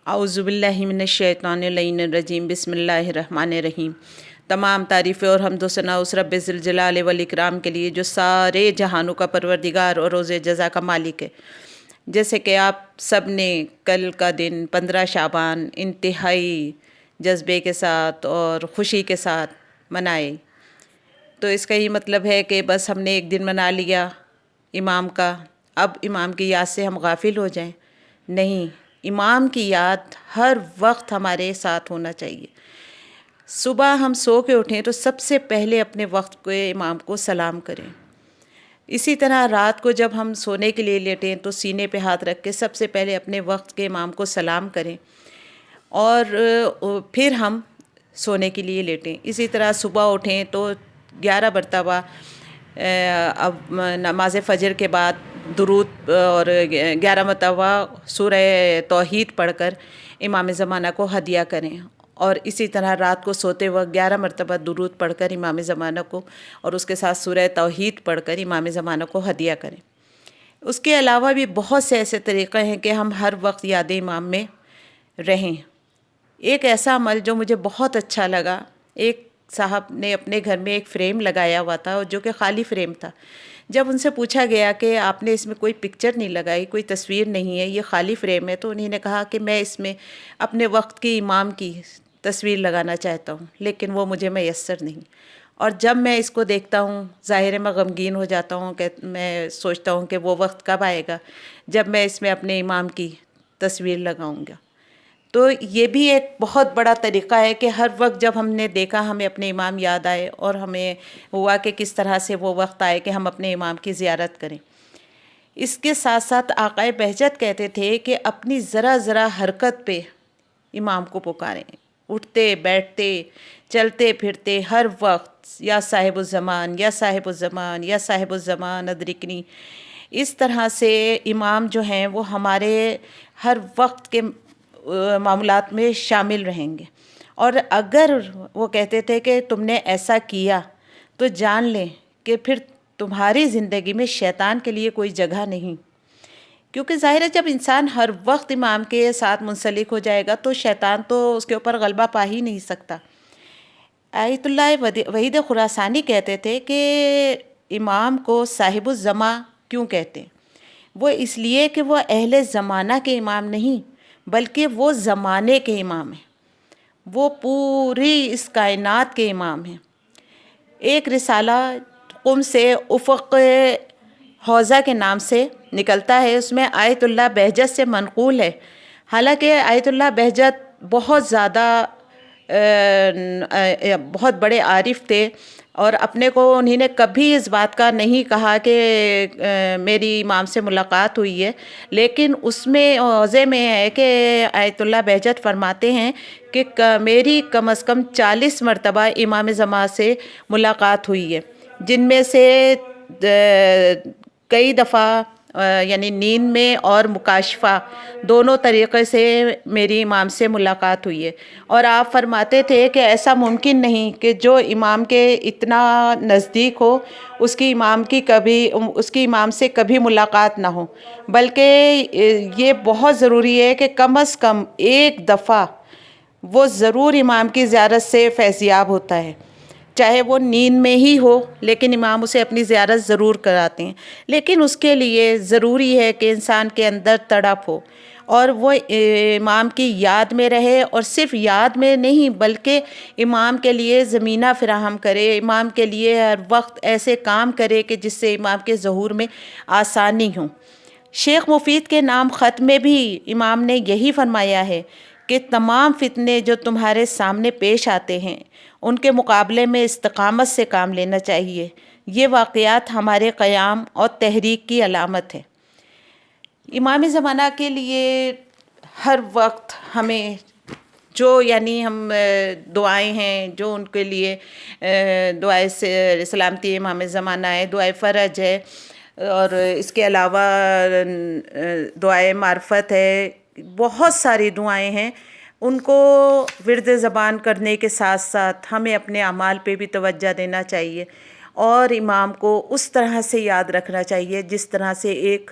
اعوذ باللہ من الشیطان اللعین الرجیم بسم اللہ الرحمن الرحیم۔ تمام تعریفیں اور حمد و ثنا اس رب ذوالجلال والاکرام کے لیے جو سارے جہانوں کا پروردگار اور روز جزا کا مالک ہے۔ جیسے کہ آپ سب نے کل کا دن 15 شعبان انتہائی جذبے کے ساتھ اور خوشی کے ساتھ منائے، تو اس کا یہ مطلب ہے کہ بس ہم نے ایک دن منا لیا امام کا، اب امام کی یاد سے ہم غافل ہو جائیں؟ نہیں، امام کی یاد ہر وقت ہمارے ساتھ ہونا چاہیے۔ صبح ہم سو کے اٹھیں تو سب سے پہلے اپنے وقت کے امام کو سلام کریں۔ اسی طرح رات کو جب ہم سونے کے لیے لیٹیں تو سینے پہ ہاتھ رکھ کے سب سے پہلے اپنے وقت کے امام کو سلام کریں اور پھر ہم سونے کے لیے لیٹیں۔ اسی طرح صبح اٹھیں تو 11 مرتبہ اب نماز فجر کے بعد درود اور 11 مرتبہ سورہ توحید پڑھ کر امام زمانہ کو ہدیہ کریں، اور اسی طرح رات کو سوتے وقت 11 مرتبہ درود پڑھ کر امام زمانہ کو اور اس کے ساتھ سورہ توحید پڑھ کر امام زمانہ کو ہدیہ کریں۔ اس کے علاوہ بھی بہت سے ایسے طریقے ہیں کہ ہم ہر وقت یاد امام میں رہیں۔ ایک ایسا عمل جو مجھے بہت اچھا لگا، ایک صاحب نے اپنے گھر میں ایک فریم لگایا ہوا تھا جو کہ خالی فریم تھا۔ جب ان سے پوچھا گیا کہ آپ نے اس میں کوئی پکچر نہیں لگائی، کوئی تصویر نہیں ہے، یہ خالی فریم ہے، تو انہوں نے کہا کہ میں اس میں اپنے وقت کی امام کی تصویر لگانا چاہتا ہوں، لیکن وہ مجھے میسر نہیں، اور جب میں اس کو دیکھتا ہوں ظاہر ہے میں غمگین ہو جاتا ہوں کہ میں سوچتا ہوں کہ وہ وقت کب آئے گا جب میں اس میں اپنے امام کی تصویر لگاؤں گا۔ تو یہ بھی ایک بہت بڑا طریقہ ہے کہ ہر وقت جب ہم نے دیکھا ہمیں اپنے امام یاد آئے، اور ہمیں ہوا کہ کس طرح سے وہ وقت آئے کہ ہم اپنے امام کی زیارت کریں۔ اس کے ساتھ ساتھ آقا بہجت کہتے تھے کہ اپنی ذرا ذرا حرکت پہ امام کو پکاریں، اٹھتے بیٹھتے چلتے پھرتے ہر وقت یا صاحب الزمان یا صاحب الزمان یا صاحب الزمان ادرکنی۔ اس طرح سے امام جو ہیں وہ ہمارے ہر وقت کے معاملات میں شامل رہیں گے، اور اگر وہ کہتے تھے کہ تم نے ایسا کیا تو جان لیں کہ پھر تمہاری زندگی میں شیطان کے لیے کوئی جگہ نہیں، کیونکہ ظاہر ہے جب انسان ہر وقت امام کے ساتھ منسلک ہو جائے گا تو شیطان تو اس کے اوپر غلبہ پا ہی نہیں سکتا۔ آیت اللہ وحید خراسانی کہتے تھے کہ امام کو صاحب الزماں کیوں کہتے ہیں؟ وہ اس لیے کہ وہ اہل زمانہ کے امام نہیں بلکہ وہ زمانے کے امام ہیں، وہ پوری اس کائنات کے امام ہیں۔ ایک رسالہ قم سے افق حوضہ کے نام سے نکلتا ہے، اس میں آیت اللہ بہجت سے منقول ہے۔ حالانکہ آیت اللہ بہجت بہت زیادہ بہت بڑے عارف تھے، اور اپنے کو انہوں نے کبھی اس بات کا نہیں کہا کہ میری امام سے ملاقات ہوئی ہے، لیکن اس میں حوضے میں ہے کہ آیت اللہ بہجت فرماتے ہیں کہ میری کم از کم 40 مرتبہ امام زمان سے ملاقات ہوئی ہے، جن میں سے کئی دفعہ یعنی نیند میں اور مکاشفہ دونوں طریقے سے میری امام سے ملاقات ہوئی ہے۔ اور آپ فرماتے تھے کہ ایسا ممکن نہیں کہ جو امام کے اتنا نزدیک ہو اس کی امام سے کبھی ملاقات نہ ہو، بلکہ یہ بہت ضروری ہے کہ کم از کم ایک دفعہ وہ ضرور امام کی زیارت سے فیضیاب ہوتا ہے، چاہے وہ نیند میں ہی ہو، لیکن امام اسے اپنی زیارت ضرور کراتے ہیں۔ لیکن اس کے لیے ضروری ہے کہ انسان کے اندر تڑپ ہو اور وہ امام کی یاد میں رہے، اور صرف یاد میں نہیں بلکہ امام کے لیے زمینہ فراہم کرے، امام کے لیے ہر وقت ایسے کام کرے کہ جس سے امام کے ظہور میں آسانی ہو۔ شیخ مفید کے نام خط میں بھی امام نے یہی فرمایا ہے کہ تمام فتنے جو تمہارے سامنے پیش آتے ہیں ان کے مقابلے میں استقامت سے کام لینا چاہیے، یہ واقعات ہمارے قیام اور تحریک کی علامت ہے۔ امام زمانہ کے لیے ہر وقت ہمیں جو یعنی ہم دعائیں ہیں جو ان کے لیے دعائے سلامتی امام زمانہ ہے، دعائے فرج ہے، اور اس کے علاوہ دعائے معرفت ہے، بہت ساری دعائیں ہیں، ان کو ورد زبان کرنے کے ساتھ ساتھ ہمیں اپنے اعمال پہ بھی توجہ دینا چاہیے، اور امام کو اس طرح سے یاد رکھنا چاہیے جس طرح سے ایک